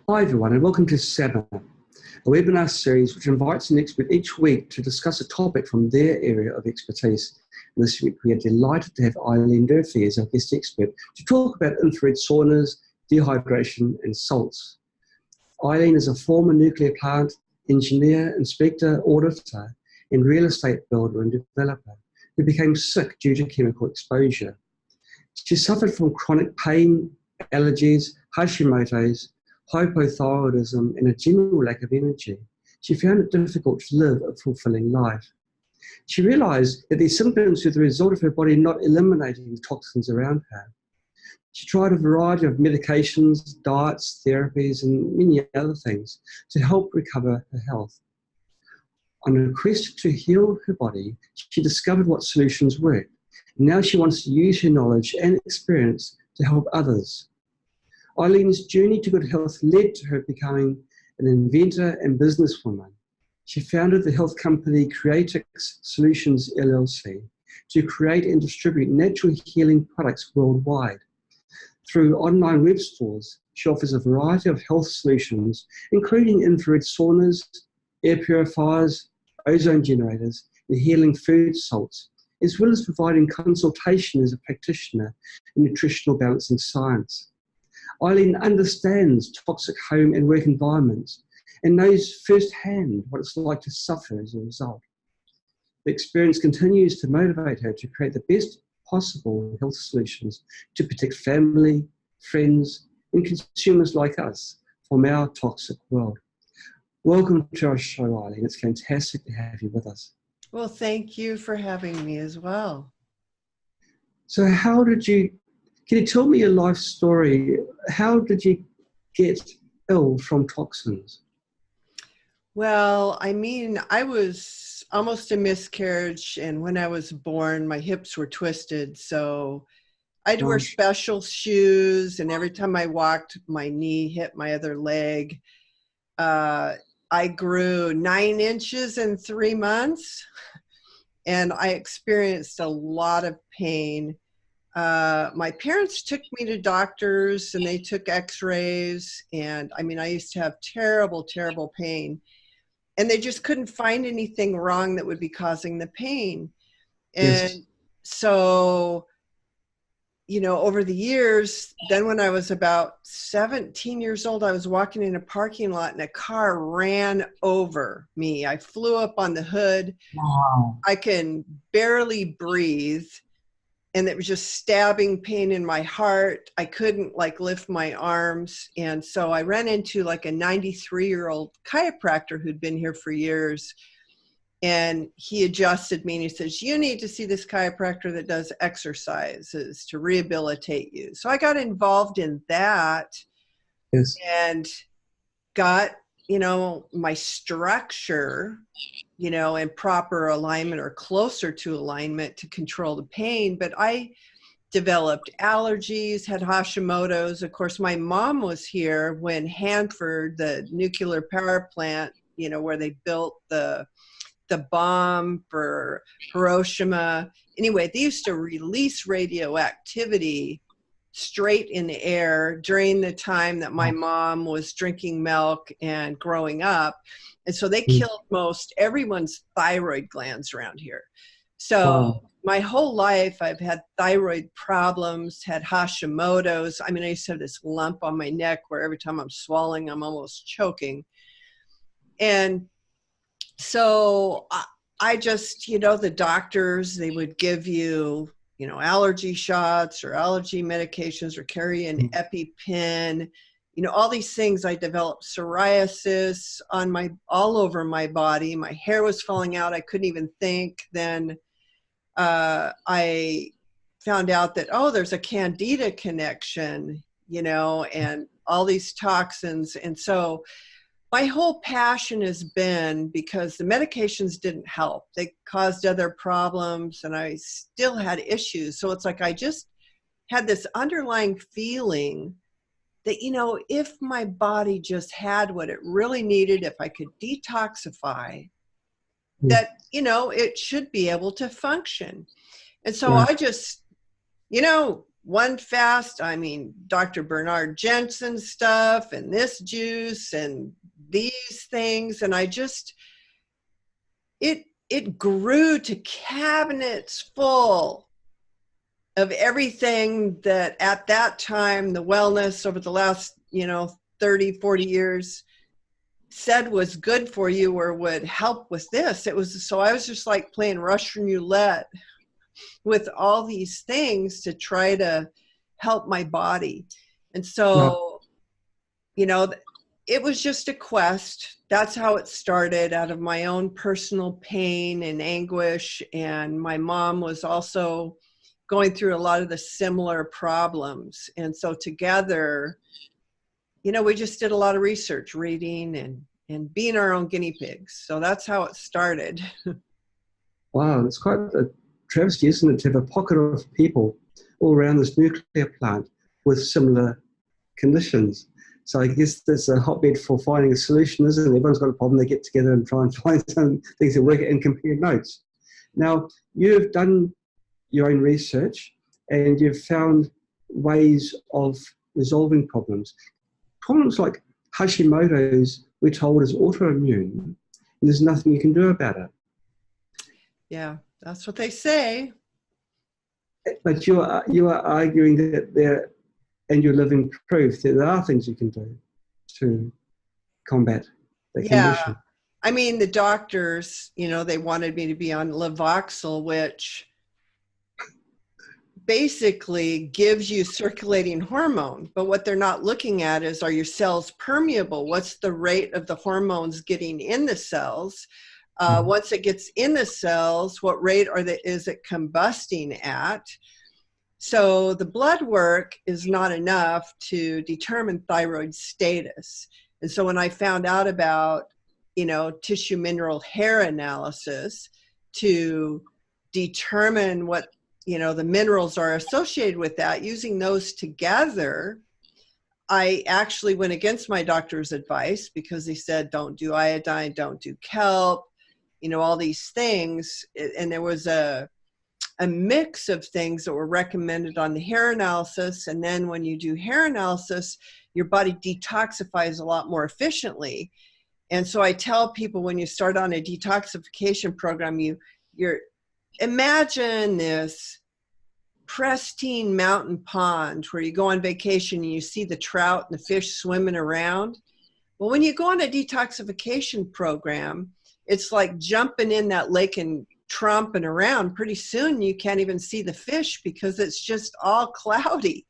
Hi everyone and welcome to Sauna, a webinar series which invites an expert each week to discuss a topic from their area of expertise. And this week we are delighted to have Eileen Durfee as our guest expert to talk about infrared saunas, dehydration and salts. Eileen is a former nuclear plant engineer, inspector, auditor and real estate builder and developer who became sick due to chemical exposure. She suffered from chronic pain, allergies, Hashimoto's, hypothyroidism and a general lack of energy. She found it difficult to live a fulfilling life. She realised that these symptoms were the result of her body not eliminating the toxins around her. She tried a variety of medications, diets, therapies and many other things to help recover her health. On a quest to heal her body, she discovered what solutions worked. Now she wants to use her knowledge and experience to help others. Eileen's journey to good health led to her becoming an inventor and businesswoman. She founded the health company Creatix Solutions LLC to create and distribute natural healing products worldwide. Through online web stores, she offers a variety of health solutions, including infrared saunas, air purifiers, ozone generators, and healing food salts, as well as providing consultation as a practitioner in nutritional balancing science. Eileen understands toxic home and work environments and knows firsthand what it's like to suffer as a result. The experience continues to motivate her to create the best possible health solutions to protect family, friends, and consumers like us from our toxic world. Welcome to our show, Eileen. It's fantastic to have you with us. Well, thank you for having me as well. So can you tell me your life story? How did you get ill from toxins? Well, I was almost a miscarriage, and when I was born, my hips were twisted. So I had to wear special shoes, and every time I walked, my knee hit my other leg. I grew 9 inches in 3 months, and I experienced a lot of pain. My parents took me to doctors and they took x-rays, and I used to have terrible, terrible pain, and they just couldn't find anything wrong that would be causing the pain. And so, over the years, then when I was about 17 years old, I was walking in a parking lot and a car ran over me. I flew up on the hood. Wow. I can barely breathe. And it was just stabbing pain in my heart. I couldn't lift my arms. And so I ran into a 93-year-old chiropractor who'd been here for years. And he adjusted me and he says, you need to see this chiropractor that does exercises to rehabilitate you. So I got involved in that. Yes. And got, my structure, in proper alignment or closer to alignment to control the pain. But I developed allergies, had Hashimoto's. Of course, my mom was here when Hanford, the nuclear power plant, where they built the bomb for Hiroshima. Anyway, they used to release radioactivity straight in the air during the time that my mom was drinking milk and growing up. And so they killed most everyone's thyroid glands around here. So my whole life I've had thyroid problems, had Hashimoto's. I used to have this lump on my neck where every time I'm swallowing, I'm almost choking. And so I just, the doctors, they would give you, allergy shots or allergy medications or carry an EpiPen, all these things. I developed psoriasis all over my body. My hair was falling out. I couldn't even think. Then I found out that, there's a candida connection, and all these toxins. And so my whole passion has been, because the medications didn't help. They caused other problems and I still had issues. So it's I just had this underlying feeling that, if my body just had what it really needed, if I could detoxify, that, it should be able to function. And so I just, one fast, I mean, Dr. Bernard Jensen stuff and this juice and these things. And it grew to cabinets full of everything that at that time, the wellness over the last, 30, 40 years said was good for you or would help with this. So I was just like playing Russian roulette with all these things to try to help my body. And so, it was just a quest. That's how it started, out of my own personal pain and anguish. And my mom was also going through a lot of the similar problems. And so together, we just did a lot of research, reading and being our own guinea pigs. So that's how it started. Wow, it's quite a travesty, isn't it, to have a pocket of people all around this nuclear plant with similar conditions. So I guess there's a hotbed for finding a solution, isn't it? Everyone's got a problem, they get together and try and find some things that work and compare notes. Now, you've done your own research and you've found ways of resolving problems. Problems like Hashimoto's, we're told, is autoimmune, and there's nothing you can do about it. Yeah, that's what they say. But you are arguing that there, and you're living proof that there are things you can do to combat the condition. I mean, the doctors, they wanted me to be on Levoxyl, which basically gives you circulating hormone. But what they're not looking at is, are your cells permeable? What's the rate of the hormones getting in the cells? Once it gets in the cells, what rate is it combusting at? So the blood work is not enough to determine thyroid status. And so when I found out about, tissue mineral hair analysis to determine what, the minerals are associated with that, using those together, I actually went against my doctor's advice because they said, don't do iodine, don't do kelp, all these things. And there was a mix of things that were recommended on the hair analysis. And then when you do hair analysis, your body detoxifies a lot more efficiently. And so I tell people, when you start on a detoxification program, you're imagine this pristine mountain pond where you go on vacation and you see the trout and the fish swimming around. Well, when you go on a detoxification program, it's like jumping in that lake and tromping around. Pretty soon you can't even see the fish because it's just all cloudy.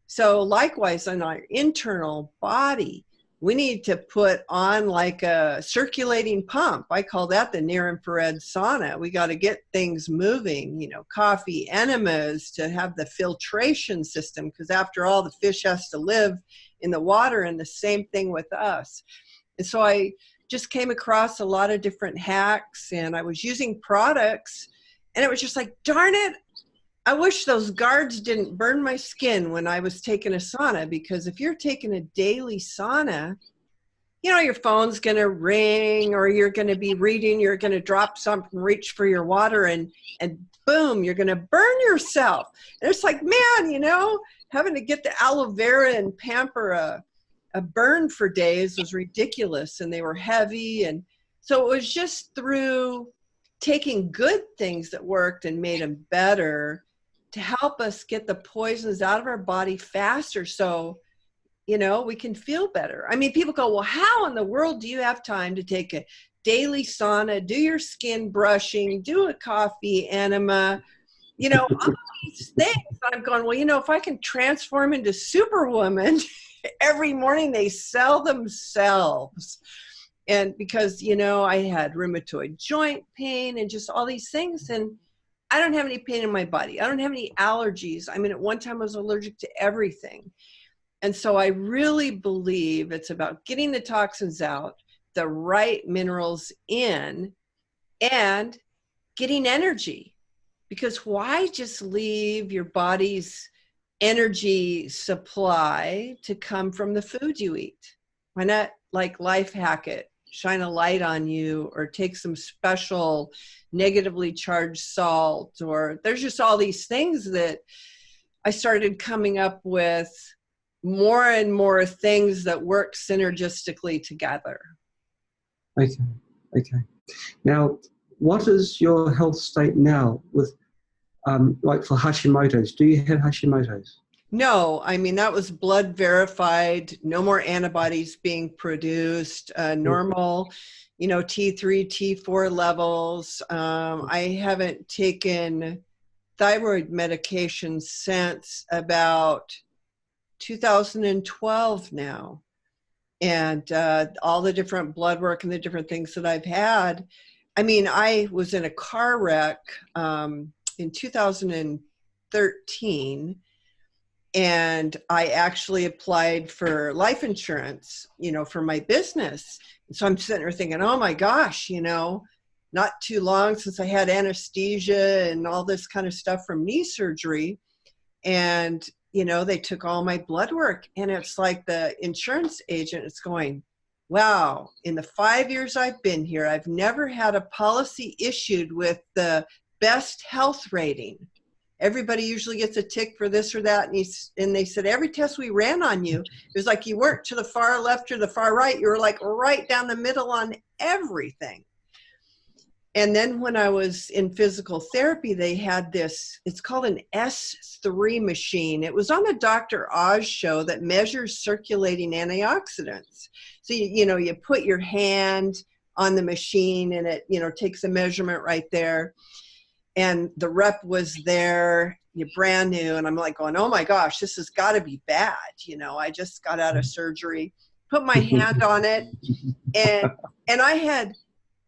So likewise, on our internal body, we need to put on like a circulating pump. I call that the near infrared sauna. We got to get things moving, coffee, enemas to have the filtration system, because after all, the fish has to live in the water, and the same thing with us. And so I just came across a lot of different hacks, and I was using products, and it was just like, darn it, I wish those guards didn't burn my skin when I was taking a sauna, because if you're taking a daily sauna, your phone's going to ring, or you're going to be reading, you're going to drop something, reach for your water, and boom, you're going to burn yourself. And it's like, man, having to get the aloe vera and pamper a burn for days was ridiculous, and they were heavy. And so it was just through taking good things that worked and made them better to help us get the poisons out of our body faster, so we can feel better. I mean, people go, well, how in the world do you have time to take a daily sauna, do your skin brushing, do a coffee enema, all these things? I'm going, well, if I can transform into Superwoman, every morning they sell themselves. And because, I had rheumatoid joint pain and just all these things, and I don't have any pain in my body. I don't have any allergies. I mean, at one time I was allergic to everything. And so I really believe it's about getting the toxins out, the right minerals in, and getting energy. Because why just leave your body's energy supply to come from the food you eat? Why not life hack it, shine a light on you, or take some special negatively charged salt, or there's just all these things that I started coming up with more and more things that work synergistically together. Okay. Okay. Now, what is your health state now with, like for Hashimoto's? Do you have Hashimoto's? No, I mean, that was blood verified, no more antibodies being produced, normal, T3, T4 levels. I haven't taken thyroid medication since about 2012 now. And all the different blood work and the different things that I've had. I mean, I was in a car wreck in 2013, and I actually applied for life insurance, for my business. And so I'm sitting there thinking, oh my gosh, not too long since I had anesthesia and all this kind of stuff from knee surgery. And, they took all my blood work, and it's like the insurance agent is going, wow, in the 5 years I've been here, I've never had a policy issued with the best health rating. Everybody usually gets a tick for this or that. And they said, every test we ran on you, it was like you weren't to the far left or the far right. You were like right down the middle on everything. And then when I was in physical therapy, they had this, it's called an S3 machine. It was on the Dr. Oz show that measures circulating antioxidants. So, you put your hand on the machine and it, takes a measurement right there. And the rep was there, you're brand new. And I'm like going, oh my gosh, this has got to be bad. I just got out of surgery, put my hand on it. And I had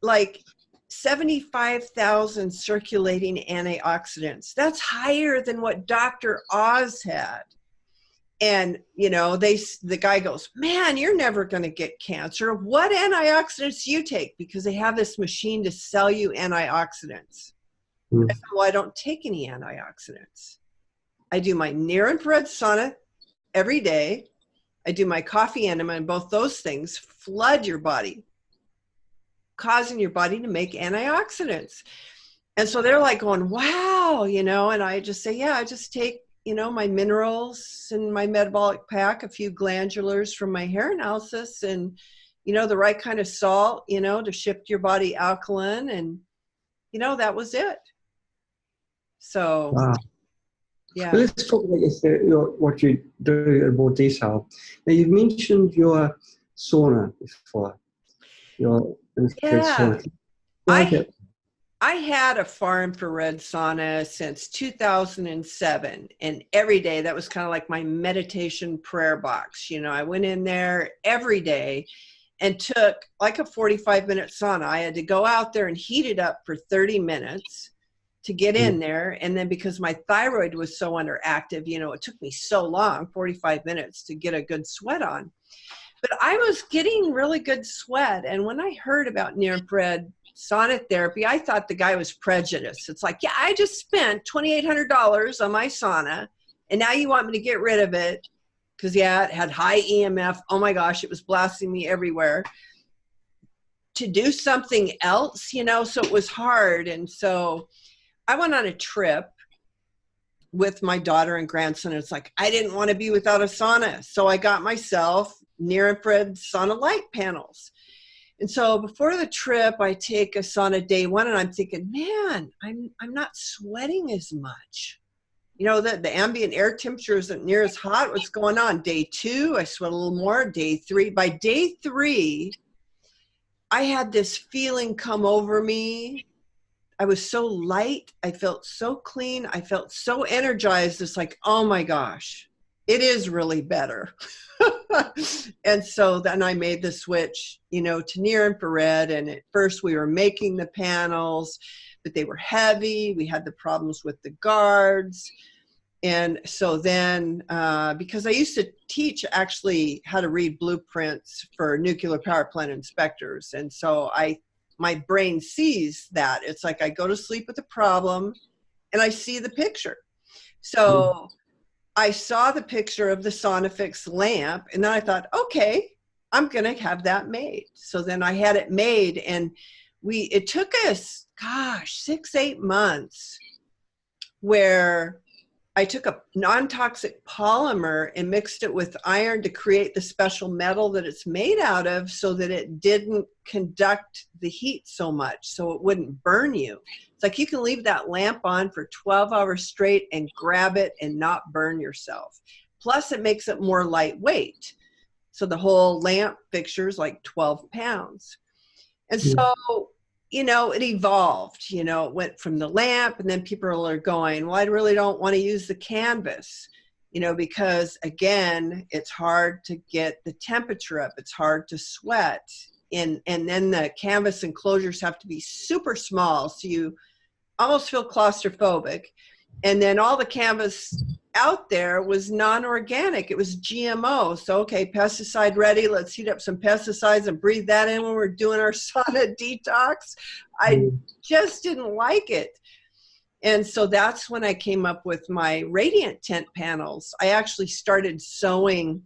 like 75,000 circulating antioxidants. That's higher than what Dr. Oz had. And, the guy goes, man, you're never going to get cancer. What antioxidants do you take? Because they have this machine to sell you antioxidants. I said, well, I don't take any antioxidants. I do my near-infrared sauna every day. I do my coffee enema, and both those things flood your body, causing your body to make antioxidants. And so they're like going, wow, and I just say, yeah, I just take, my minerals and my metabolic pack, a few glandulars from my hair analysis, and, the right kind of salt, to shift your body alkaline. And, that was it. So, Wow. yeah. Well, let's talk about what you do in more detail. Now, you've mentioned your sauna before. Yeah. I had a far infrared sauna since 2007, and every day that was kind of like my meditation prayer box. I went in there every day and took like a 45-minute sauna. I had to go out there and heat it up for 30 minutes to get in there. And then because my thyroid was so underactive, it took me so long, 45 minutes, to get a good sweat on. But I was getting really good sweat. And when I heard about near-infrared sauna therapy, I thought the guy was prejudiced. It's like, yeah, I just spent $2,800 on my sauna, and now you want me to get rid of it because, yeah, it had high EMF. Oh my gosh, it was blasting me everywhere. To do something else, so it was hard. And so I went on a trip with my daughter and grandson. It's like, I didn't want to be without a sauna. So I got myself near-infrared sauna light panels. And so before the trip, I take a sauna day one, and I'm thinking, man, I'm not sweating as much. The ambient air temperature isn't near as hot. What's going on? Day two, I sweat a little more. Day three. By day three, I had this feeling come over me. I was so light. I felt so clean. I felt so energized. It's like, oh my gosh, it is really better. And so then I made the switch, to near infrared. And at first we were making the panels, but they were heavy. We had the problems with the guards. And so then, because I used to teach actually how to read blueprints for nuclear power plant inspectors. And so my brain sees that. It's like I go to sleep with a problem and I see the picture. So I saw the picture of the Sonifix lamp, and then I thought, okay, I'm going to have that made. So then I had it made, and it took us, 6-8 months where I took a non-toxic polymer and mixed it with iron to create the special metal that it's made out of so that it didn't conduct the heat so much, so it wouldn't burn you. It's like you can leave that lamp on for 12 hours straight and grab it and not burn yourself. Plus, it makes it more lightweight. So the whole lamp fixture is like 12 pounds. And so, you know, it evolved, you know, it went from the lamp, and then people are going, well, I really don't want to use the canvas, you know, because again, it's hard to get the temperature up. It's hard to sweat. And then the canvas enclosures have to be super small, so you almost feel claustrophobic. And then all the canvas out there was non-organic. It was GMO. So, okay, pesticide ready. Let's heat up some pesticides and breathe that in when we're doing our sauna detox. I just didn't like it. And so that's when I came up with my radiant tent panels. I actually started sewing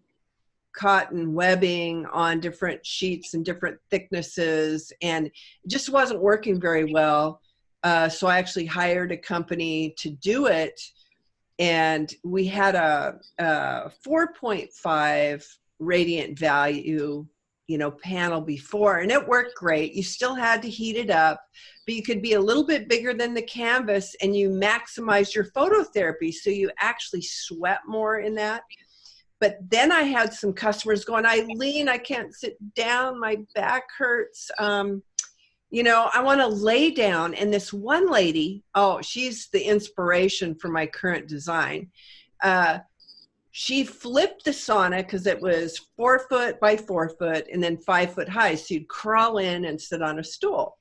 cotton webbing on different sheets and different thicknesses, and it just wasn't working very well. So I actually hired a company to do it, and we had a 4.5 radiant value, you know, panel before, and it worked great. You still had to heat it up, but you could be a little bit bigger than the canvas, and you maximize your phototherapy, so you actually sweat more in that. But then I had some customers going, Eileen, I can't sit down, my back hurts. You know, I want to lay down. And this one lady, oh, she's the inspiration for my current design. She flipped the sauna because it was 4 foot by 4 foot and then 5 foot high. So you'd crawl in and sit on a stool.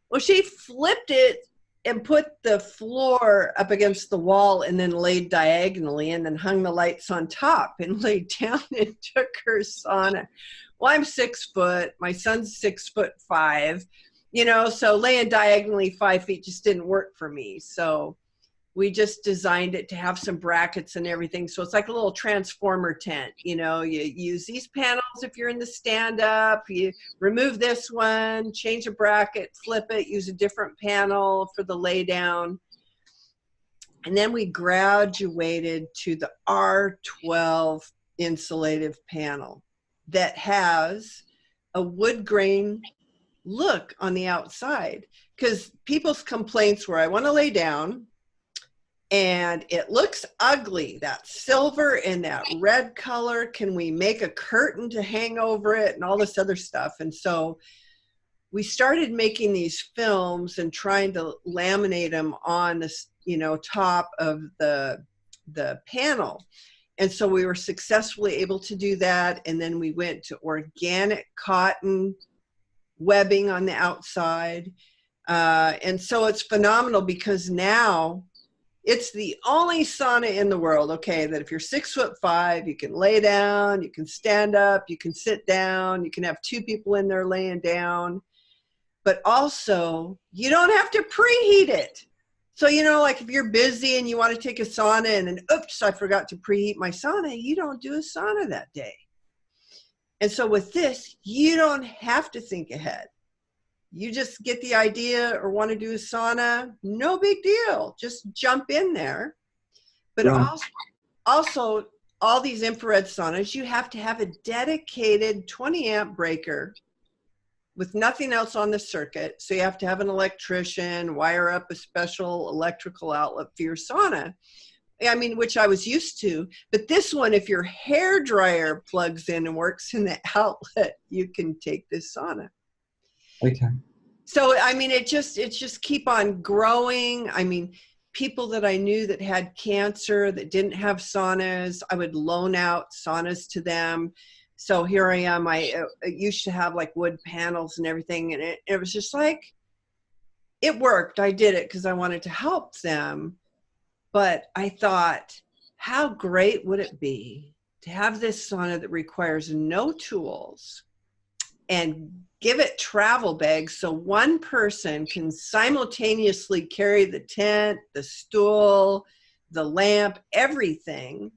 Well, she flipped it and put the floor up against the wall and then laid diagonally and then hung the lights on top and laid down and took her sauna. Well, I'm 6 foot. My son's 6'5". You know, so laying diagonally 5 feet just didn't work for me. So we just designed it to have some brackets and everything. So it's like a little transformer tent. You know, you use these panels if you're in the stand-up. You remove this one, change a bracket, flip it, use a different panel for the lay down. And then we graduated to the R12 insulative panel that has a wood grain look on the outside, because people's complaints were, I want to lay down and it looks ugly, that silver and that red color, can we make a curtain to hang over it and all this other stuff. And so we started making these films and trying to laminate them on this, you know, top of the panel. And so we were successfully able to do that. And then we went to organic cotton webbing on the outside. And so it's phenomenal, because now it's the only sauna in the world, okay, that if you're 6'5", you can lay down, you can stand up, you can sit down, you can have 2 people in there laying down, but also you don't have to preheat it. So, you know, like if you're busy and you want to take a sauna and then, oops, I forgot to preheat my sauna, you don't do a sauna that day. And so with this, you don't have to think ahead. You just get the idea or want to do a sauna, no big deal. Just jump in there. But also, all these infrared saunas, you have to have a dedicated 20 amp breaker with nothing else on the circuit. So you have to have an electrician, wire up a special electrical outlet for your sauna. I mean, which I was used to, but this one, if your hair dryer plugs in and works in the outlet, you can take this sauna. Okay. So, I mean, it's just keep on growing. I mean, people that I knew that had cancer, that didn't have saunas, I would loan out saunas to them. So here I am. I used to have like wood panels and everything. And it was just like, it worked. I did it because I wanted to help them. But I thought, how great would it be to have this sauna that requires no tools and give it travel bags so one person can simultaneously carry the tent, the stool, the lamp, everything,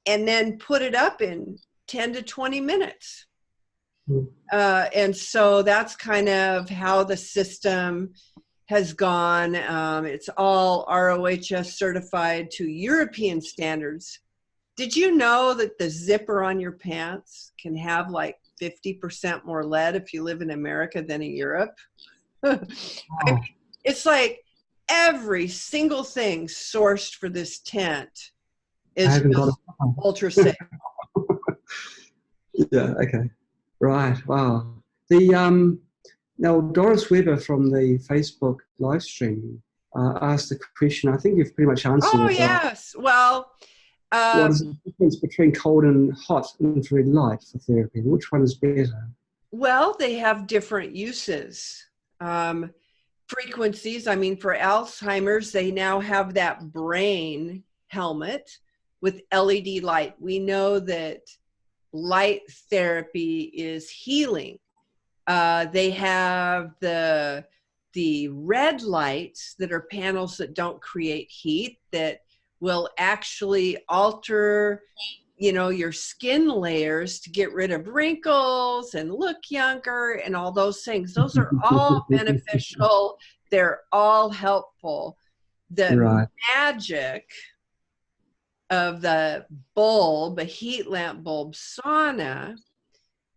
and then put it up in 10 to 20 minutes. And so that's kind of how the system has gone, it's all ROHS certified to European standards. Did you know that the zipper on your pants can have like 50% more lead if you live in America than in Europe? I mean, it's like every single thing sourced for this tent I is haven't got just it. ultra safe. Yeah, okay. Right, wow. The now Doris Weber from the Facebook live stream asked the question. I think you've pretty much answered Oh, it. yes. Well, What is the difference between cold and hot infrared light for therapy? Which one is better? well, they have different uses. Frequencies, I mean, for Alzheimer's, they now have that brain helmet with LED light. We know that light therapy is healing. They have the red lights that are panels that don't create heat, that will actually alter, you know, your skin layers to get rid of wrinkles and look younger and all those things. Those are all beneficial. They're all helpful. The Right. magic of the bulb, a heat lamp bulb sauna,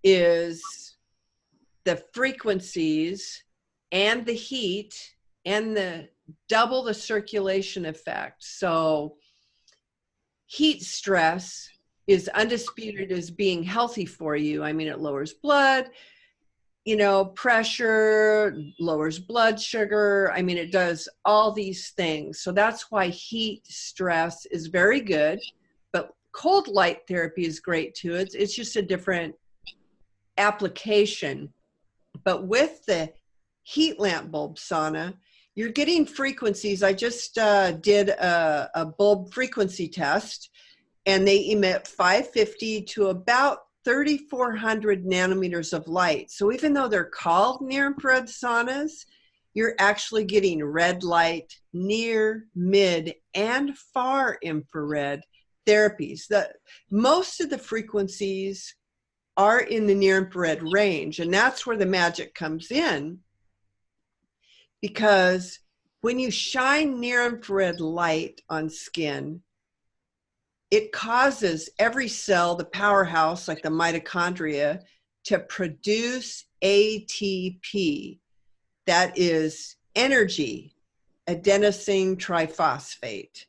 is the frequencies and the heat and the double the circulation effect. So heat stress is undisputed as being healthy for you. I mean, it lowers blood, you know, pressure, lowers blood sugar. I mean, it does all these things. So that's why heat stress is very good, but cold light therapy is great too. It's just a different application. But with the heat lamp bulb sauna, you're getting frequencies. I just did a bulb frequency test, and they emit 550 to about 3,400 nanometers of light. So even though they're called near-infrared saunas, you're actually getting red light, near, mid, and far infrared therapies. Most of the frequencies are in the near-infrared range, and that's where the magic comes in, because when you shine near-infrared light on skin, it causes every cell, the powerhouse, like the mitochondria, to produce ATP. That is energy, adenosine triphosphate.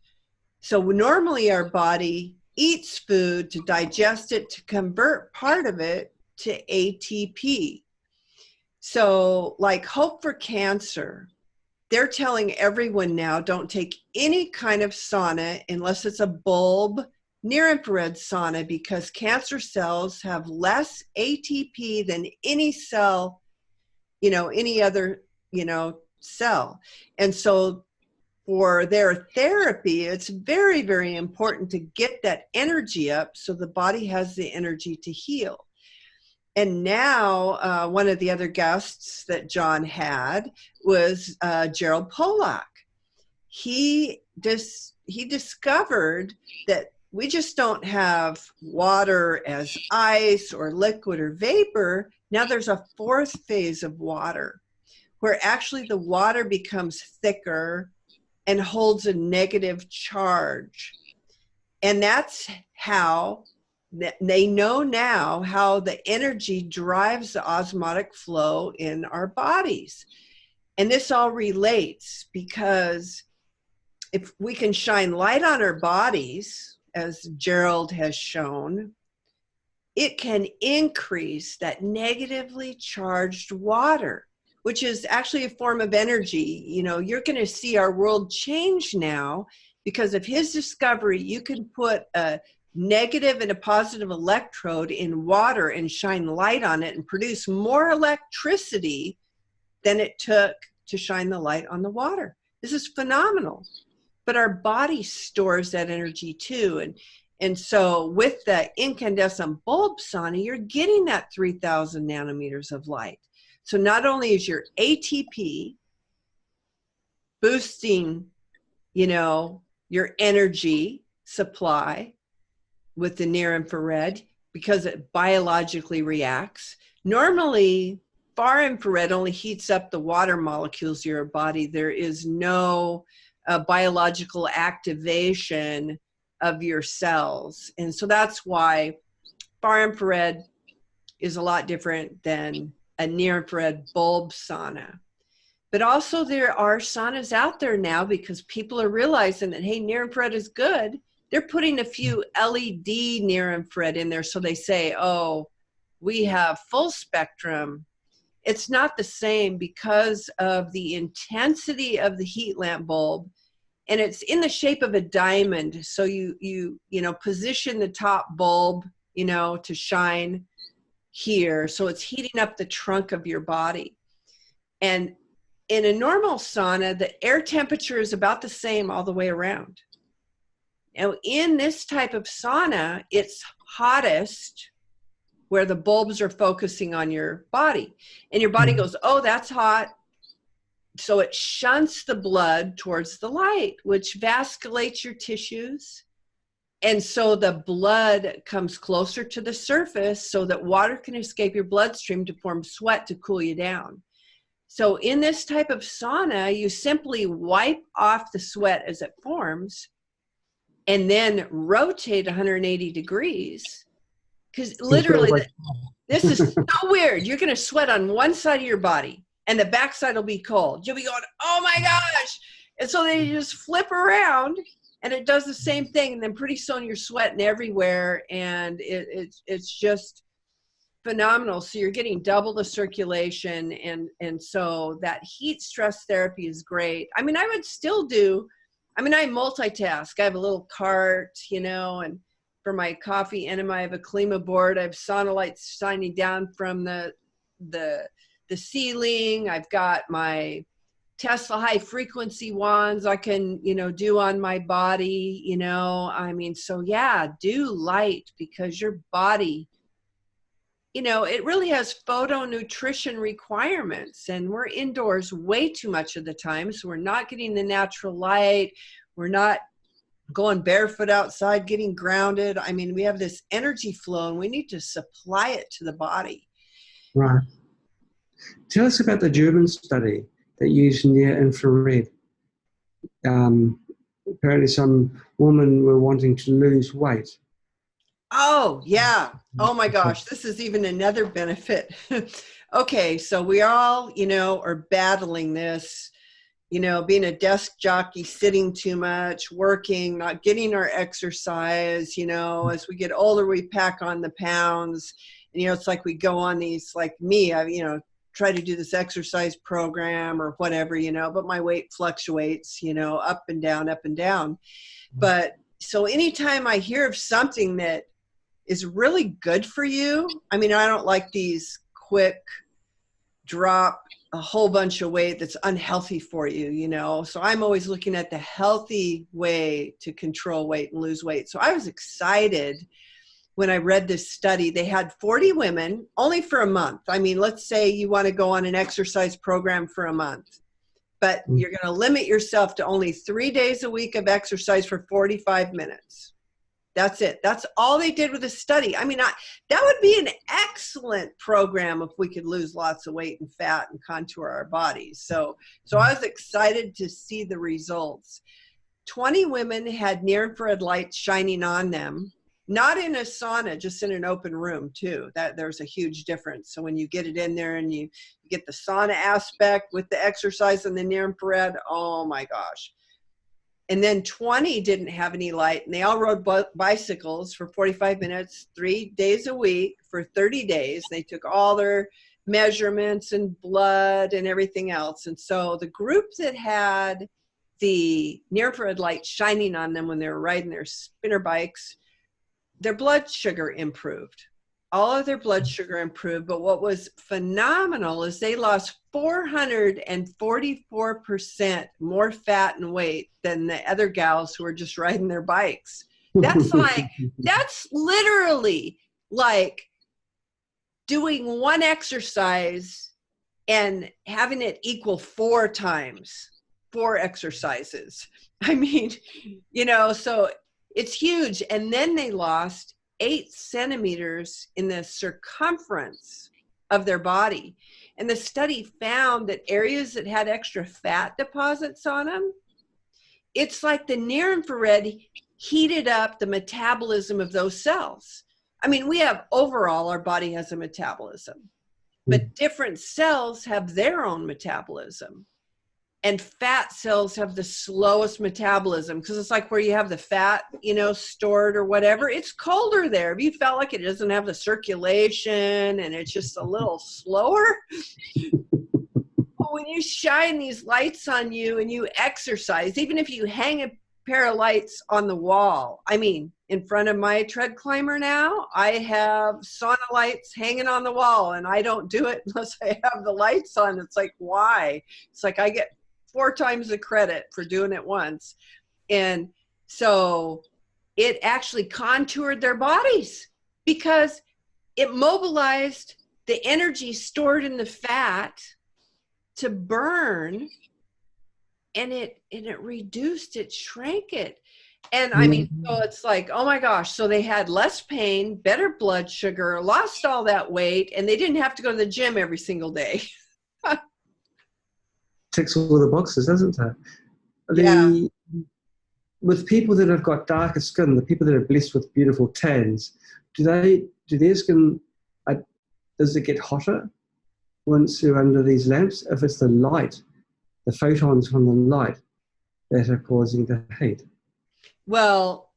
So normally our body eats food to digest it, to convert part of it to ATP. So like Hope for Cancer, they're telling everyone now, don't take any kind of sauna unless it's a bulb near-infrared sauna, because cancer cells have less ATP than any cell, you know, any other, you know, cell. And so for their therapy, it's very, very important to get that energy up so the body has the energy to heal. And now one of the other guests that John had was Gerald Pollack. He discovered that we just don't have water as ice or liquid or vapor. Now there's a fourth phase of water, where actually the water becomes thicker and holds a negative charge. And that's how they know now how the energy drives the osmotic flow in our bodies. And this all relates, because if we can shine light on our bodies, as Gerald has shown, it can increase that negatively charged water, which is actually a form of energy. You know, you're going to see our world change now because of his discovery. You can put a negative and a positive electrode in water and shine light on it and produce more electricity than it took to shine the light on the water. This is phenomenal. But our body stores that energy too. And so with the incandescent bulb sauna, you're getting that 3,000 nanometers of light. So not only is your ATP boosting, you know, your energy supply with the near infrared, because it biologically reacts. Normally, far infrared only heats up the water molecules of your body. There is no biological activation of your cells. And so that's why far infrared is a lot different than a near infrared bulb sauna. But also there are saunas out there now because people are realizing that, hey, near infrared is good. They're putting a few LED near infrared in there. So they say, oh, we have full spectrum. It's not the same because of the intensity of the heat lamp bulb. And it's in the shape of a diamond. So you position the top bulb, to shine here. So it's heating up the trunk of your body. And in a normal sauna, the air temperature is about the same all the way around. Now, in this type of sauna, it's hottest where the bulbs are focusing on your body. And your body goes, oh, that's hot. So it shunts the blood towards the light, which vasculates your tissues. And so the blood comes closer to the surface so that water can escape your bloodstream to form sweat to cool you down. So in this type of sauna, you simply wipe off the sweat as it forms and then rotate 180 degrees. Because literally, this is so weird. You're going to sweat on one side of your body and the back side will be cold. You'll be going, oh my gosh. And so they just flip around and it does the same thing. And then pretty soon you're sweating everywhere. And it's just phenomenal. So you're getting double the circulation. And so that heat stress therapy is great. I mean, I would still I multitask. I have a little cart, and for my coffee enema, I have a Klima board. I have sauna lights shining down from the ceiling. I've got my Tesla high frequency wands I can, do on my body, so yeah, do light because your body, it really has photonutrition requirements and we're indoors way too much of the time. So we're not getting the natural light. We're not going barefoot outside, getting grounded. I mean, we have this energy flow and we need to supply it to the body. Right. Tell us about the German study that used near infrared. Apparently some women were wanting to lose weight. Oh, yeah. Oh my gosh. This is even another benefit. Okay. So we all, are battling this, being a desk jockey, sitting too much, working, not getting our exercise, as we get older, we pack on the pounds. And, it's like we go on these, like me, I, try to do this exercise program or whatever, but my weight fluctuates, up and down, up and down. But so anytime I hear of something that is really good for you, I mean, I don't like these quick drop a whole bunch of weight that's unhealthy for you, so I'm always looking at the healthy way to control weight and lose weight. So I was excited when I read this study. They had 40 women only for a month. I mean, let's say you want to go on an exercise program for a month, but you're going to limit yourself to only 3 days a week of exercise for 45 minutes. That's it. That's all they did with the study. I mean, that would be an excellent program if we could lose lots of weight and fat and contour our bodies. So I was excited to see the results. 20 women had near infrared lights shining on them, not in a sauna, just in an open room too. That there's a huge difference. So when you get it in there and you get the sauna aspect with the exercise and the near infrared, oh my gosh. And then 20 didn't have any light, and they all rode bicycles for 45 minutes, 3 days a week for 30 days. They took all their measurements and blood and everything else. And so the group that had the near-infrared light shining on them when they were riding their spinner bikes, their blood sugar improved. All of their blood sugar improved, but what was phenomenal is they lost 444% more fat and weight than the other gals who were just riding their bikes. That's literally like doing one exercise and having it equal 4 exercises. I mean, so it's huge. And then they lost 8 centimeters in the circumference of their body. And the study found that areas that had extra fat deposits on them, it's like the near infrared heated up the metabolism of those cells. I mean, we have overall, our body has a metabolism, but different cells have their own metabolism. And fat cells have the slowest metabolism because it's like where you have the fat, you know, stored or whatever. It's colder there. If you felt like it doesn't have the circulation and it's just a little slower, when you shine these lights on you and you exercise, even if you hang a pair of lights on the wall, I mean, in front of my tread climber now, I have sauna lights hanging on the wall, and I don't do it unless I have the lights on. It's like, why? It's like I get 4 times the credit for doing it once. And so it actually contoured their bodies because it mobilized the energy stored in the fat to burn, and it reduced it, shrank it. And I mean, so it's like, oh my gosh, so they had less pain, better blood sugar, lost all that weight, and they didn't have to go to the gym every single day. Ticks all the boxes, doesn't it? Yeah. With people that have got darker skin, the people that are blessed with beautiful tans, do their skin, does it get hotter once you're under these lamps? If it's the light, the photons from the light that are causing the heat? Well,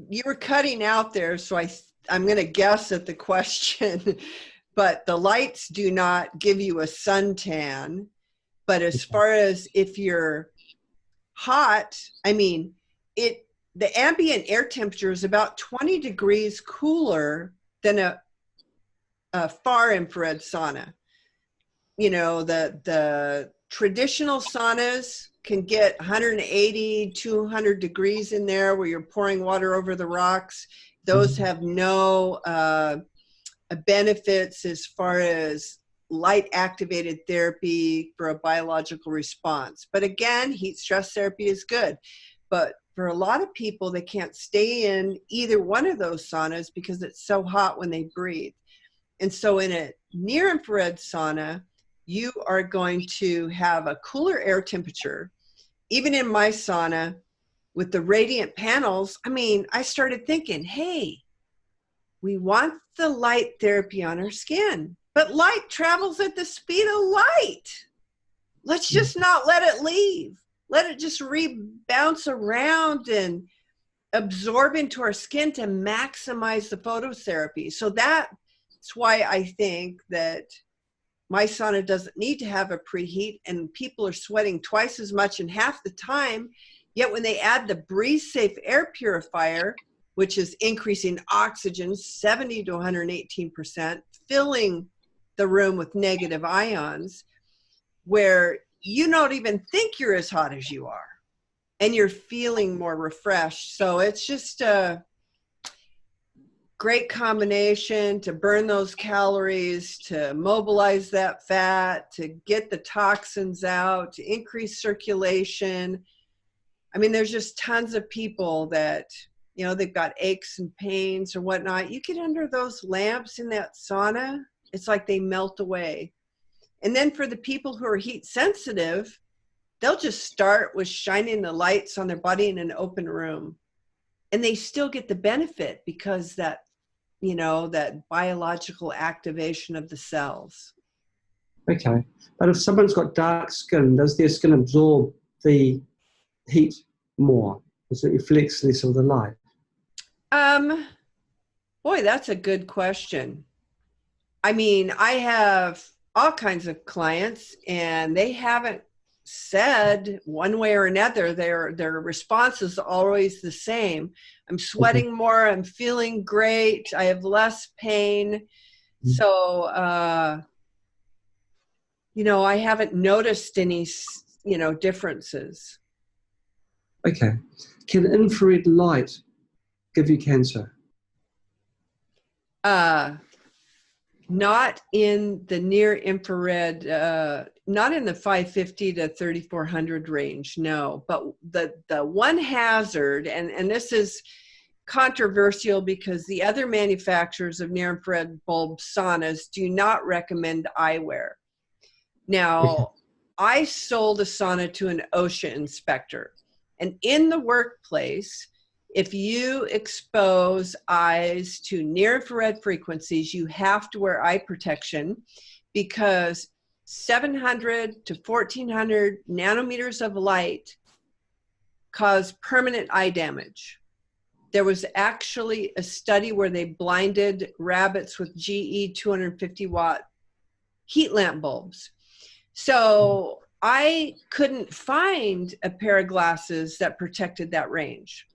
you were cutting out there, so I'm going to guess at the question, but the lights do not give you a suntan. But as far as if you're hot, I mean, the ambient air temperature is about 20 degrees cooler than a far infrared sauna. You know, the traditional saunas can get 180, 200 degrees in there where you're pouring water over the rocks. Those have no benefits as far as light activated therapy for a biological response. But again, heat stress therapy is good. But for a lot of people, they can't stay in either one of those saunas because it's so hot when they breathe. And so in a near infrared sauna, you are going to have a cooler air temperature. Even in my sauna with the radiant panels, I mean, I started thinking, hey, we want the light therapy on our skin, but light travels at the speed of light. Let's just not let it leave. Let it just bounce around and absorb into our skin to maximize the phototherapy. So that's why I think that my sauna doesn't need to have a preheat, and people are sweating twice as much in half the time. Yet when they add the Breathe Safe air purifier, which is increasing oxygen 70 to 118%, filling the room with negative ions, where you don't even think you're as hot as you are, and you're feeling more refreshed. So it's just a great combination to burn those calories, to mobilize that fat, to get the toxins out, to increase circulation. I mean, there's just tons of people that, you know, they've got aches and pains or whatnot. You get under those lamps in that sauna, it's like they melt away. And then for the people who are heat sensitive, they'll just start with shining the lights on their body in an open room. And they still get the benefit because that, you know, that biological activation of the cells. Okay. But if someone's got dark skin, does their skin absorb the heat more? Does it reflect less of the light? Boy, that's a good question. I mean, I have all kinds of clients, and they haven't said one way or another. Their response is always the same. I'm sweating more. I'm feeling great. I have less pain. So, you know, I haven't noticed any, you know, differences. Okay. Can infrared light give you cancer? Not in the near infrared, not in the 550 to 3400 range, no. But the one hazard, and this is controversial because the other manufacturers of near-infrared bulb saunas do not recommend eyewear. Now, I sold a sauna to an OSHA inspector, and in the workplace, if you expose eyes to near-infrared frequencies, you have to wear eye protection because 700 to 1400 nanometers of light cause permanent eye damage. There was actually a study where they blinded rabbits with GE 250 watt heat lamp bulbs. So I couldn't find a pair of glasses that protected that range.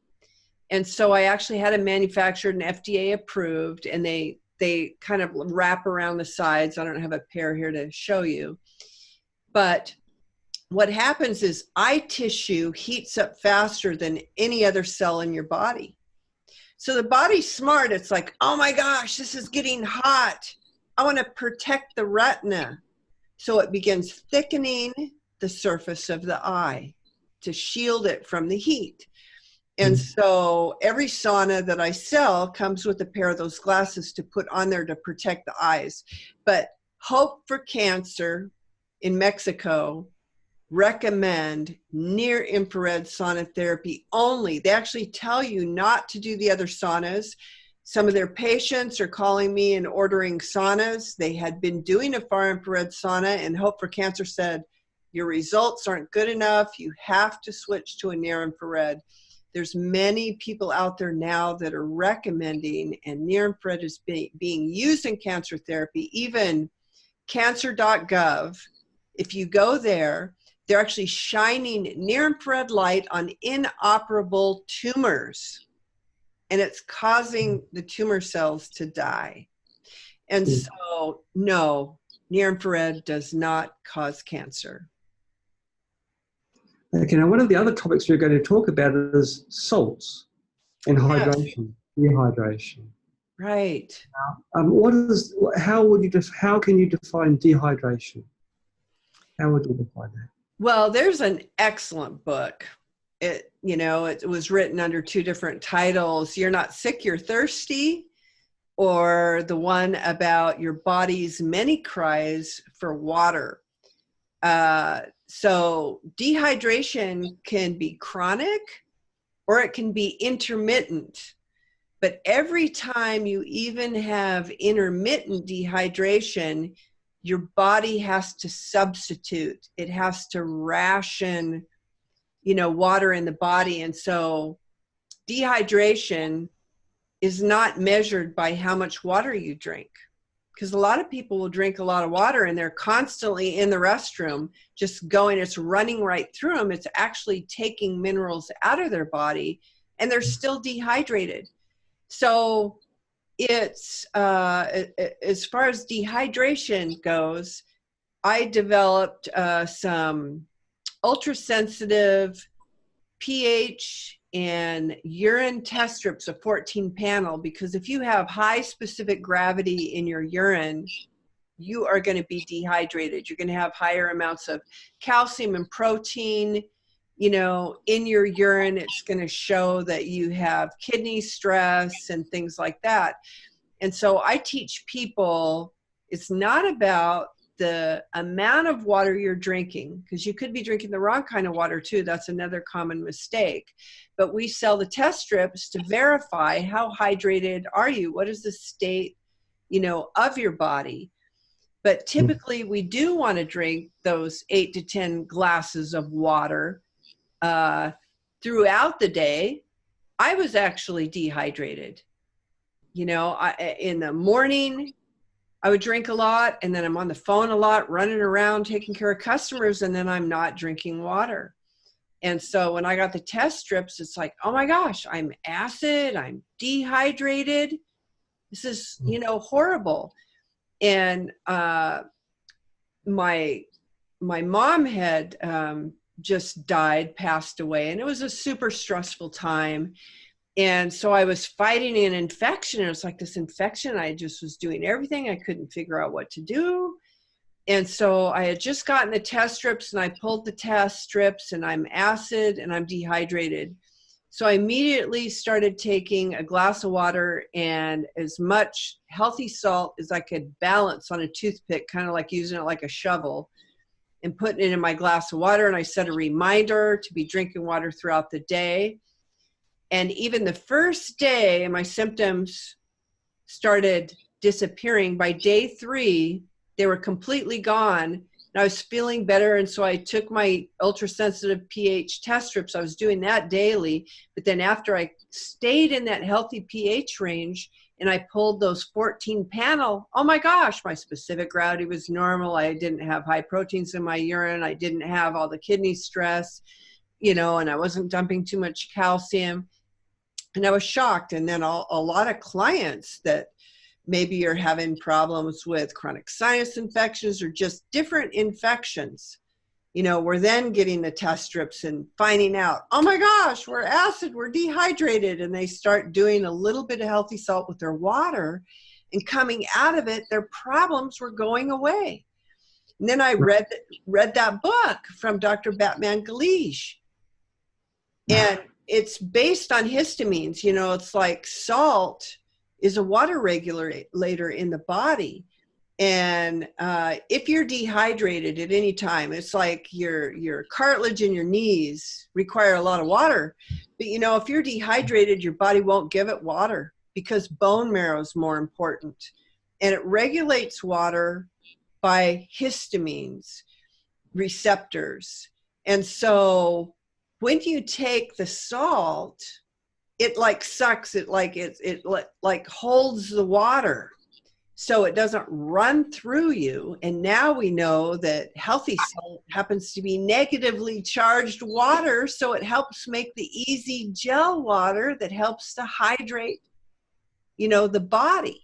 And so I actually had them manufactured and FDA approved, and they kind of wrap around the sides. I don't have a pair here to show you. But what happens is eye tissue heats up faster than any other cell in your body. So the body's smart. It's like, oh my gosh, this is getting hot. I want to protect the retina. So it begins thickening the surface of the eye to shield it from the heat. And so every sauna that I sell comes with a pair of those glasses to put on there to protect the eyes. But Hope for Cancer in Mexico recommend near infrared sauna therapy only. They actually tell you not to do the other saunas. Some of their patients are calling me and ordering saunas. They had been doing a far infrared sauna, and Hope for Cancer said, your results aren't good enough. You have to switch to a near infrared. There's many people out there now that are recommending, and near infrared is being used in cancer therapy. Even cancer.gov, if you go there, they're actually shining near infrared light on inoperable tumors, and it's causing the tumor cells to die. And so, no, near infrared does not cause cancer. Okay, now one of the other topics we're going to talk about is salts and hydration, dehydration. Right. How can you define dehydration? How would you define that? Well, there's an excellent book. It was written under two different titles. You're Not Sick, You're Thirsty, or the one about your body's many cries for water. So dehydration can be chronic or it can be intermittent. But every time you even have intermittent dehydration, your body has to substitute. It has to ration, water in the body. And so dehydration is not measured by how much water you drink. Because a lot of people will drink a lot of water and they're constantly in the restroom, just going, it's running right through them. It's actually taking minerals out of their body and they're still dehydrated. So it's, as far as dehydration goes, I developed some ultra-sensitive pH and urine test strips, a 14 panel, because if you have high specific gravity in your urine, you are going to be dehydrated. You're going to have higher amounts of calcium and protein, in your urine. It's going to show that you have kidney stress and things like that. And so I teach people it's not about the amount of water you're drinking, because you could be drinking the wrong kind of water too. That's another common mistake. But we sell the test strips to verify how hydrated are you? What is the state, of your body? But typically we do want to drink those 8 to 10 glasses of water throughout the day. I was actually dehydrated. In the morning, I would drink a lot, and then I'm on the phone a lot, running around, taking care of customers, and then I'm not drinking water. And so when I got the test strips, it's like, oh my gosh, I'm acid, I'm dehydrated. This is, horrible. And my mom had just died, passed away, and it was a super stressful time. And so I was fighting an infection. It was like this infection. I just was doing everything. I couldn't figure out what to do. And so I had just gotten the test strips, and I pulled the test strips, and I'm acid and I'm dehydrated. So I immediately started taking a glass of water and as much healthy salt as I could balance on a toothpick, kind of like using it like a shovel, and putting it in my glass of water. And I set a reminder to be drinking water throughout the day. And even the first day, my symptoms started disappearing. By day 3, they were completely gone. And I was feeling better. And so I took my ultrasensitive pH test strips. I was doing that daily. But then after I stayed in that healthy pH range and I pulled those 14 panel, oh my gosh, my specific gravity was normal. I didn't have high proteins in my urine. I didn't have all the kidney stress, and I wasn't dumping too much calcium. And I was shocked. And then a lot of clients that maybe you're having problems with chronic sinus infections or just different infections, we're then getting the test strips and finding out, oh my gosh, we're acid, we're dehydrated. And they start doing a little bit of healthy salt with their water, and coming out of it, their problems were going away. And then I read that book from Dr. Batman Galige. And it's based on histamines. It's like salt is a water regulator in the body. And if you're dehydrated at any time, it's like your cartilage in your knees require a lot of water. But if you're dehydrated, your body won't give it water because bone marrow is more important. And it regulates water by histamines receptors. And so when you take the salt, it like sucks it, like it like holds the water so it doesn't run through you. And now we know that healthy salt happens to be negatively charged water, so it helps make the easy gel water that helps to hydrate the body.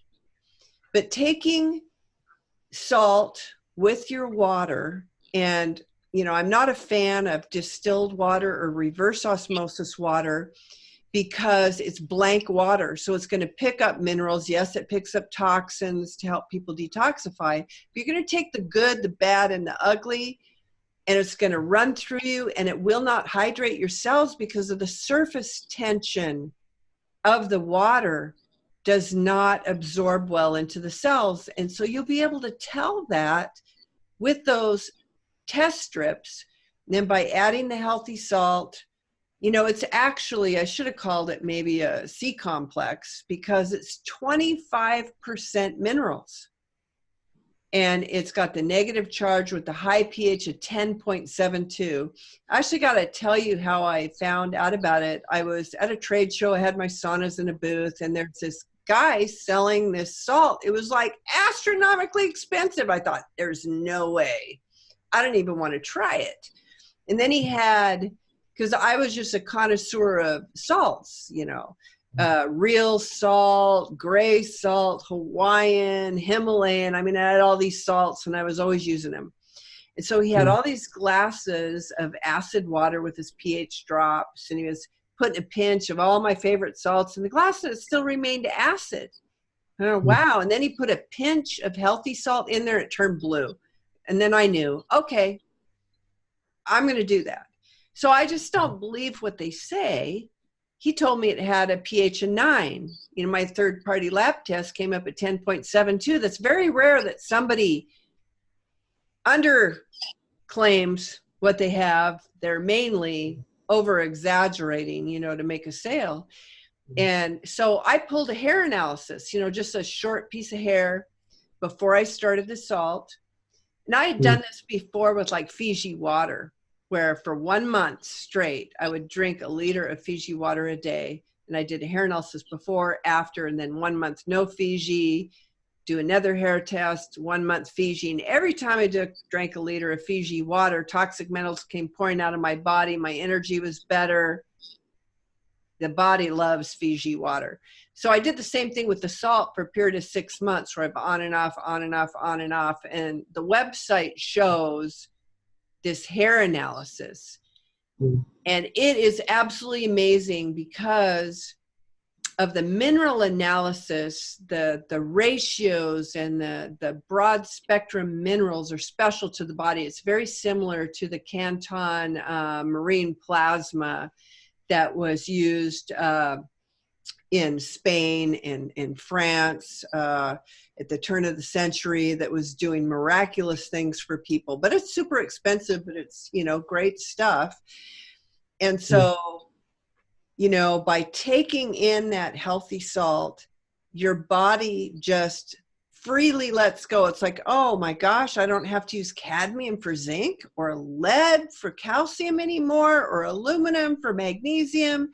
But taking salt with your water, and I'm not a fan of distilled water or reverse osmosis water because it's blank water. So it's going to pick up minerals. Yes, it picks up toxins to help people detoxify. But you're going to take the good, the bad, and the ugly, and it's going to run through you, and it will not hydrate your cells because of the surface tension of the water does not absorb well into the cells. And so you'll be able to tell that with those test strips. And then by adding the healthy salt, it's actually, I should have called it maybe a C complex because it's 25% minerals. And it's got the negative charge with the high pH of 10.72. I actually got to tell you how I found out about it. I was at a trade show. I had my saunas in a booth, and there's this guy selling this salt. It was like astronomically expensive. I thought, there's no way. I don't even want to try it. And then he had, because I was just a connoisseur of salts, real salt, gray salt, Hawaiian, Himalayan. I had all these salts and I was always using them. And so he had all these glasses of acid water with his pH drops, and he was putting a pinch of all my favorite salts in the glass, and it still remained acid. Oh, wow. And then he put a pinch of healthy salt in there, and it turned blue. And then I knew, okay, I'm going to do that. So I just don't believe what they say. He told me it had a pH of 9. My third-party lab test came up at 10.72. That's very rare that somebody underclaims what they have. They're mainly over-exaggerating, to make a sale. And so I pulled a hair analysis, just a short piece of hair before I started the salt. And I had done this before with like Fiji water, where for 1 month straight, I would drink a liter of Fiji water a day. And I did a hair analysis before, after, and then 1 month no Fiji, do another hair test, 1 month Fiji. And every time I drank a liter of Fiji water, toxic metals came pouring out of my body. My energy was better. The body loves Fiji water. So I did the same thing with the salt for a period of 6 months, where I've on and off, on and off, on and off. And the website shows this hair analysis. And it is absolutely amazing because of the mineral analysis, the ratios and the broad spectrum minerals are special to the body. It's very similar to the Canton marine plasma that was used in Spain and in France at the turn of the century, that was doing miraculous things for people. But it's super expensive, but it's, you know, great stuff. And so, you know, by taking in that healthy salt, your body just freely lets go. It's like, oh my gosh, I don't have to use cadmium for zinc or lead for calcium anymore, or aluminum for magnesium.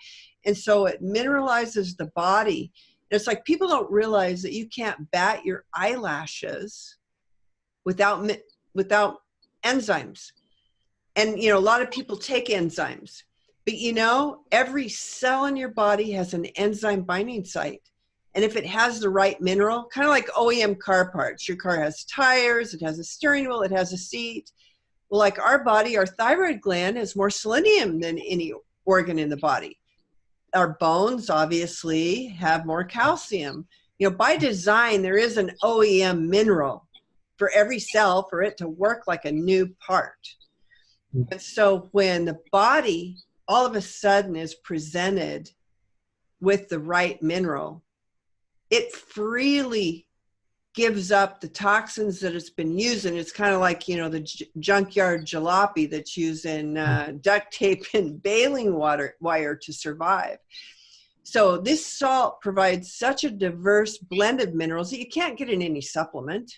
And so it mineralizes the body. And it's like, people don't realize that you can't bat your eyelashes without enzymes. And, you know, a lot of people take enzymes, but, you know, every cell in your body has an enzyme binding site. And if it has the right mineral, kind of like OEM car parts, your car has tires, it has a steering wheel, it has a seat. Well, like our body, our thyroid gland has more selenium than any organ in the body. Our bones obviously have more calcium. You know, by design, there is an OEM mineral for every cell for it to work like a new part. And so when the body all of a sudden is presented with the right mineral, it freely gives up the toxins that it's been using. It's kind of like, you know, the junkyard jalopy that's using duct tape and baling wire to survive. So this salt provides such a diverse blend of minerals that you can't get in any supplement.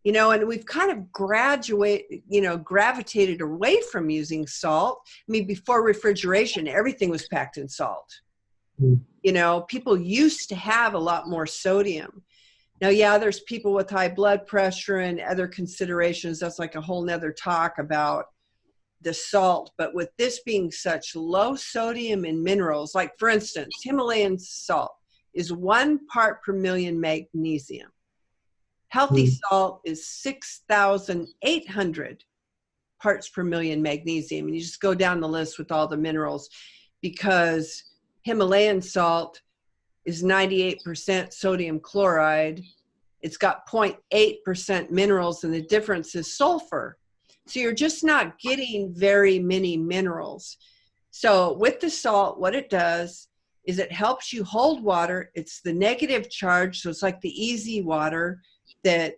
You know, and we've kind of gravitated away from using salt. I mean, before refrigeration, everything was packed in salt. You know, people used to have a lot more sodium. Now, yeah, there's people with high blood pressure and other considerations. That's like a whole nother talk about the salt. But with this being such low sodium in minerals, like for instance, Himalayan salt is 1 part per million magnesium. Healthy salt is 6,800 parts per million magnesium. And you just go down the list with all the minerals, because Himalayan salt is 98% sodium chloride. It's got 0.8% minerals, and the difference is sulfur. So you're just not getting very many minerals. So with the salt, what it does is it helps you hold water. It's the negative charge, so it's like the easy water that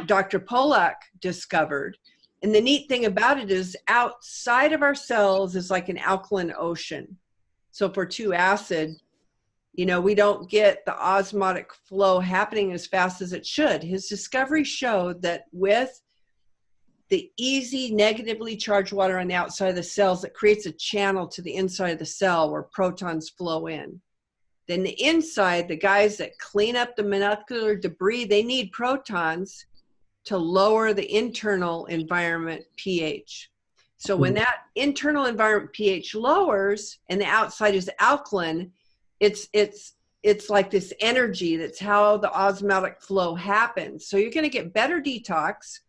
Dr. Pollack discovered. And the neat thing about it is, outside of our cells is like an alkaline ocean. So if we're too acid, you know, we don't get the osmotic flow happening as fast as it should. His discovery showed that with the easy negatively charged water on the outside of the cells, it creates a channel to the inside of the cell where protons flow in. Then the inside, the guys that clean up the molecular debris, they need protons to lower the internal environment pH. So when that internal environment pH lowers and the outside is alkaline, it's like this energy. That's how the osmotic flow happens. So you're going to get better detox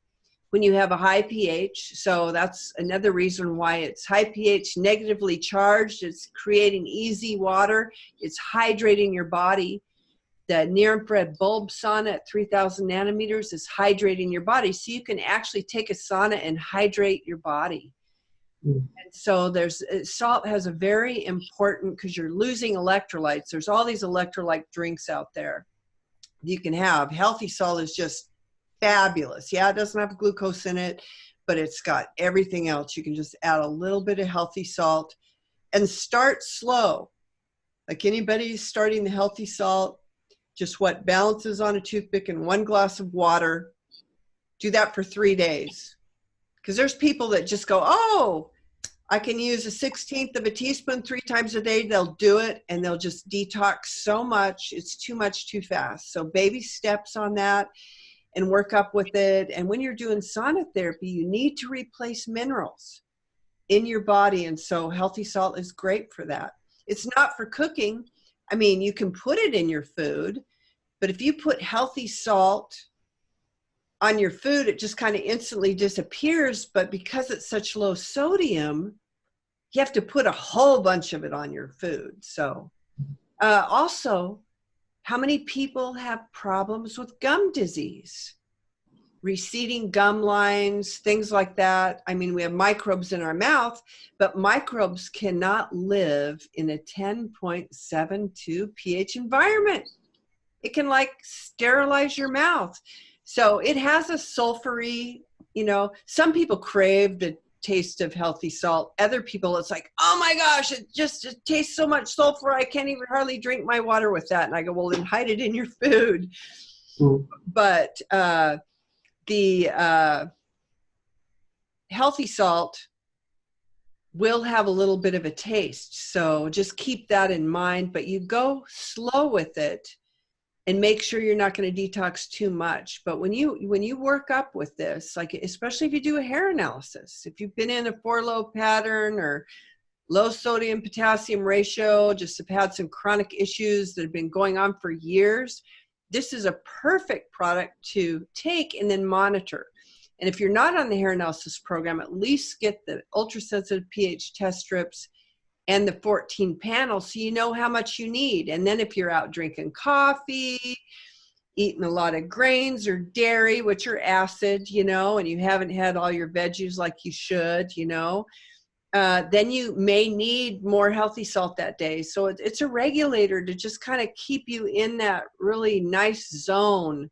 when you have a high pH. So that's another reason why it's high pH, negatively charged. It's creating easy water. It's hydrating your body. The near-infrared bulb sauna at 3,000 nanometers is hydrating your body. So you can actually take a sauna and hydrate your body. And so salt has a very important, because you're losing electrolytes. There's all these electrolyte drinks out there you can have. Healthy salt is just fabulous. Yeah, it doesn't have glucose in it, but it's got everything else. You can just add a little bit of healthy salt and start slow. Like anybody starting the healthy salt, just what balances on a toothpick and 1 glass of water. Do that for 3 days. Because there's people that just go, oh, I can use a 1/16 of a teaspoon 3 times a day. They'll do it and they'll just detox so much. It's too much too fast. So baby steps on that and work up with it. And when you're doing sauna therapy, you need to replace minerals in your body. And so healthy salt is great for that. It's not for cooking. I mean, you can put it in your food, but if you put healthy salt on your food, it just kind of instantly disappears. But because it's such low sodium, you have to put a whole bunch of it on your food. So also, how many people have problems with gum disease? receding gum lines, things like that. I mean, we have microbes in our mouth, but microbes cannot live in a 10.72 pH environment. It can like sterilize your mouth. So it has a sulfury, some people crave the taste of healthy salt. Other people, it's like, oh my gosh, it tastes so much sulfur. I can't even hardly drink my water with that. And I go, well, then hide it in your food. Mm. But the healthy salt will have a little bit of a taste. So just keep that in mind, but you go slow with it and make sure you're not going to detox too much. But when you work up with this, like especially if you do a hair analysis, if you've been in a 4-low pattern or low sodium potassium ratio, just have had some chronic issues that have been going on for years, this is a perfect product to take and then monitor. And if you're not on the hair analysis program, at least get the ultrasensitive pH test strips and the 14 panels so you know how much you need. And then if you're out drinking coffee, eating a lot of grains or dairy, which are acid, and you haven't had all your veggies like you should, then you may need more healthy salt that day. So it's a regulator to just kind of keep you in that really nice zone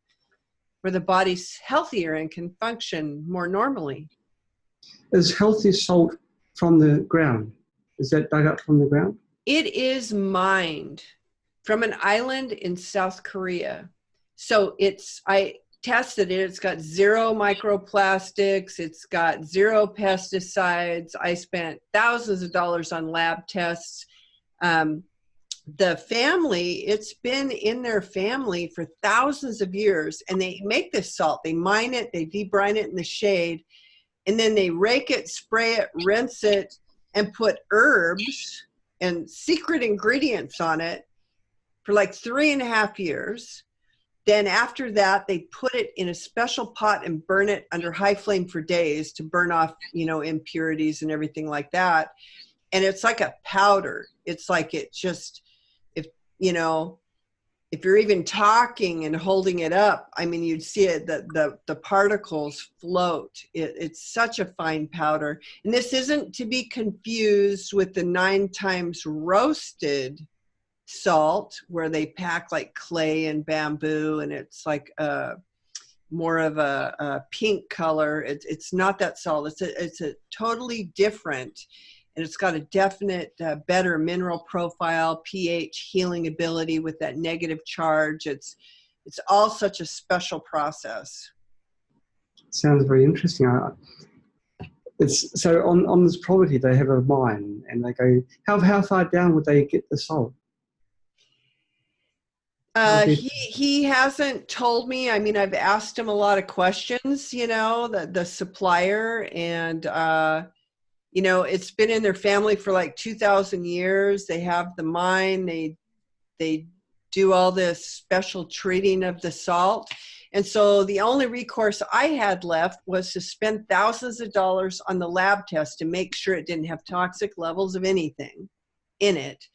where the body's healthier and can function more normally. Is healthy salt from the ground? Is that dug up from the ground? It is mined from an island in South Korea. So I tested it. It's got 0 microplastics. It's got 0 pesticides. I spent thousands of dollars on lab tests. The family, it's been in their family for thousands of years, and they make this salt. They mine it, they debrine it in the shade, and then they rake it, spray it, rinse it, and put herbs and secret ingredients on it for like 3.5 years. Then after that, they put it in a special pot and burn it under high flame for days to burn off, impurities and everything like that. And it's like a powder. It's like it just, if you're even talking and holding it up, I mean, you'd see it, the particles float. It's such a fine powder. And this isn't to be confused with the 9 times roasted salt where they pack like clay and bamboo, and it's like more of a pink color. It's not that salt. It's a totally different, and it's got a definite better mineral profile, pH, healing ability with that negative charge. It's all such a special process. Sounds very interesting. It's so on this property they have a mine, and they go, how far down would they get the salt? He hasn't told me. I mean, I've asked him a lot of questions, the supplier, and it's been in their family for like 2,000 years. They have the mine. They do all this special treating of the salt. And so the only recourse I had left was to spend thousands of dollars on the lab test to make sure it didn't have toxic levels of anything in it,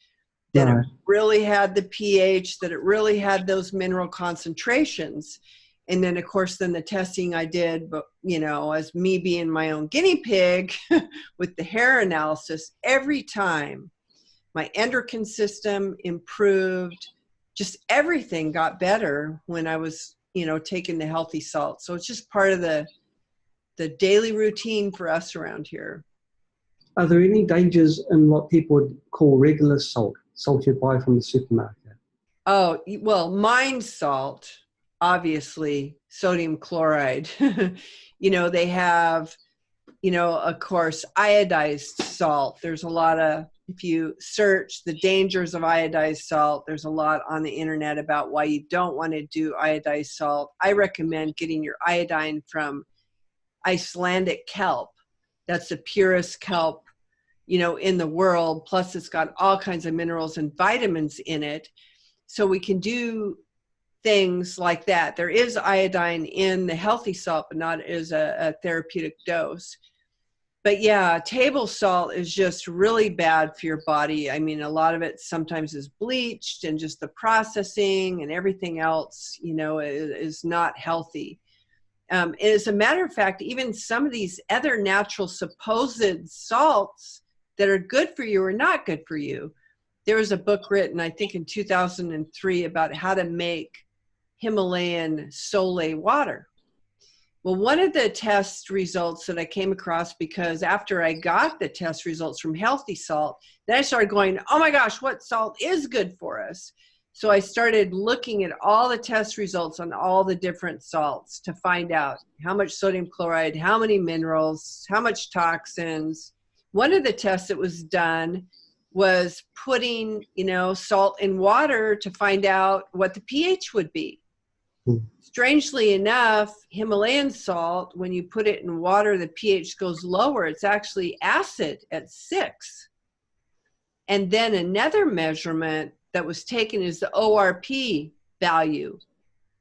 that it really had the pH, that it really had those mineral concentrations. And then, of course, the testing I did, but, as me being my own guinea pig with the hair analysis, every time my endocrine system improved, just everything got better when I was, taking the healthy salt. So it's just part of the daily routine for us around here. Are there any dangers in what people would call regular salt you buy from the supermarket? Oh, well, mined salt, obviously, sodium chloride. They have, of course, iodized salt. There's a lot of, if you search the dangers of iodized salt, there's a lot on the internet about why you don't want to do iodized salt. I recommend getting your iodine from Icelandic kelp. That's the purest kelp, in the world. Plus it's got all kinds of minerals and vitamins in it. So we can do things like that. There is iodine in the healthy salt, but not as a therapeutic dose. But yeah, table salt is just really bad for your body. I mean, a lot of it sometimes is bleached, and just the processing and everything else, is not healthy. And as a matter of fact, even some of these other natural supposed salts that are good for you are not good for you. There was a book written, I think in 2003, about how to make Himalayan Sole water. Well, one of the test results that I came across, because after I got the test results from Healthy Salt, then I started going, oh my gosh, what salt is good for us? So I started looking at all the test results on all the different salts to find out how much sodium chloride, how many minerals, how much toxins. One of the tests that was done was putting, salt in water to find out what the pH would be. Strangely enough, Himalayan salt, when you put it in water, the pH goes lower. It's actually acid at 6. And then another measurement that was taken is the ORP value,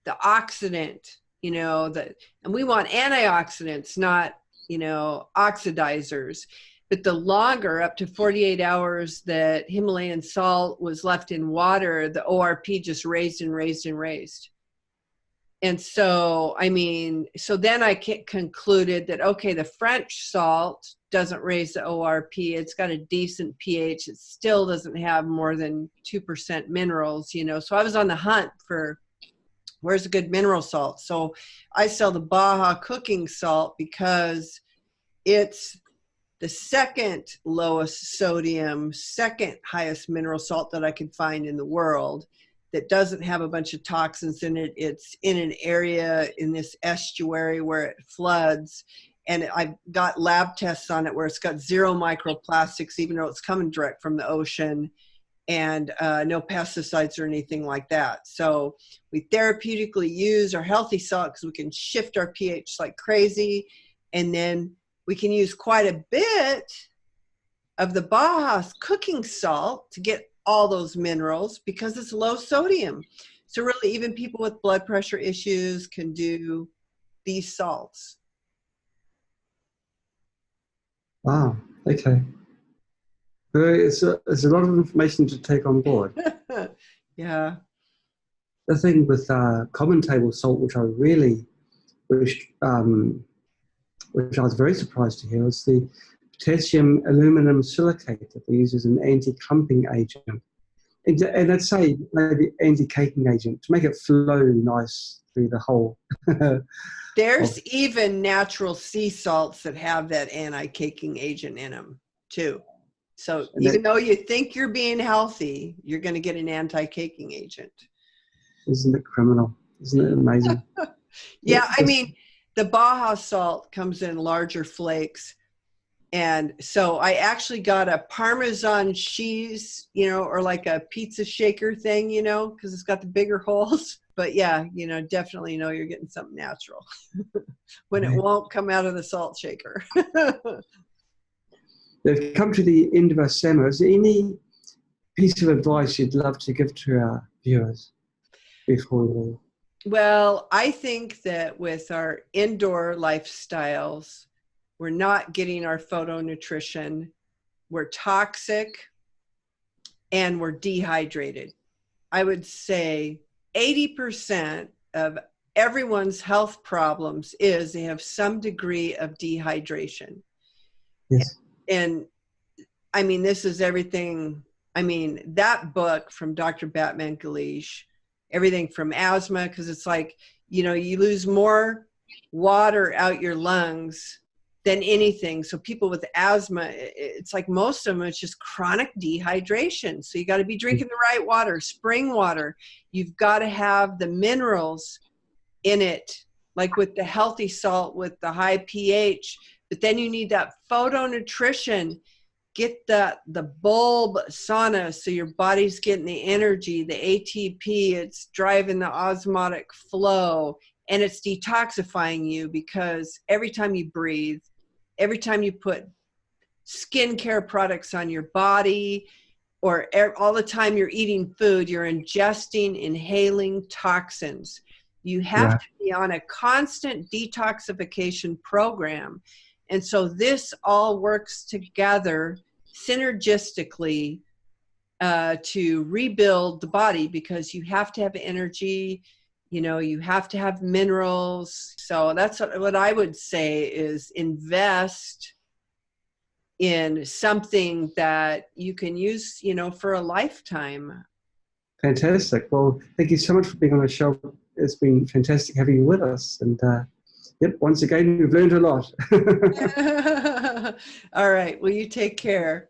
the oxidant, and we want antioxidants, not, oxidizers. But the longer, up to 48 hours, that Himalayan salt was left in water, the ORP just raised and raised and raised. And so, so then I concluded that, okay, the French salt doesn't raise the ORP. It's got a decent pH. It still doesn't have more than 2% minerals, So I was on the hunt for where's a good mineral salt. So I sell the Baja cooking salt because it's the second lowest sodium, second highest mineral salt that I could find in the world, that doesn't have a bunch of toxins in it. It's in an area in this estuary where it floods. And I got lab tests on it where it's got 0 microplastics, even though it's coming direct from the ocean, and no pesticides or anything like that. So we therapeutically use our Healthy Salt because we can shift our pH like crazy. And then we can use quite a bit of the Baja cooking salt to get all those minerals because it's low sodium. So really, even people with blood pressure issues can do these salts. Wow. Okay. It's a lot of information to take on board. Yeah. The thing with common table salt, which I was very surprised to hear, was the potassium aluminum silicate that they use as an anti-clumping agent. And let's say maybe anti-caking agent to make it flow nice through the whole. There's even natural sea salts that have that anti-caking agent in them too. So even though you think you're being healthy, you're going to get an anti-caking agent. Isn't it criminal? Isn't it amazing? Yeah, the Baja salt comes in larger flakes. And so I actually got a Parmesan cheese, or like a pizza shaker thing, because it's got the bigger holes. But yeah, definitely know you're getting something natural when it won't come out of the salt shaker. We've come to the end of our seminar. Is there any piece of advice you'd love to give to our viewers before we leave? Well, I think that with our indoor lifestyles, we're not getting our photonutrition, we're toxic, and we're dehydrated. I would say 80% of everyone's health problems is they have some degree of dehydration. Yes. And this is everything. That book from Dr. Batman Galish, everything from asthma, because it's like, you lose more water out your lungs than anything. So people with asthma, it's like most of them, it's just chronic dehydration. So you got to be drinking the right water, spring water. You've got to have the minerals in it, like with the Healthy Salt with the high pH. But then you need that photonutrition. Get the bulb sauna so your body's getting the energy, the ATP, it's driving the osmotic flow, and it's detoxifying you because every time you breathe, every time you put skincare products on your body, or all the time you're eating food, you're ingesting, inhaling toxins. You have to be on a constant detoxification program. And so this all works together synergistically to rebuild the body, because you have to have energy. You know, you have to have minerals. So that's what I would say is invest in something that you can use, you know, for a lifetime. Fantastic. Well, thank you so much for being on the show. It's been fantastic having you with us. And yep, once again, we've learned a lot. All right. Well, you take care.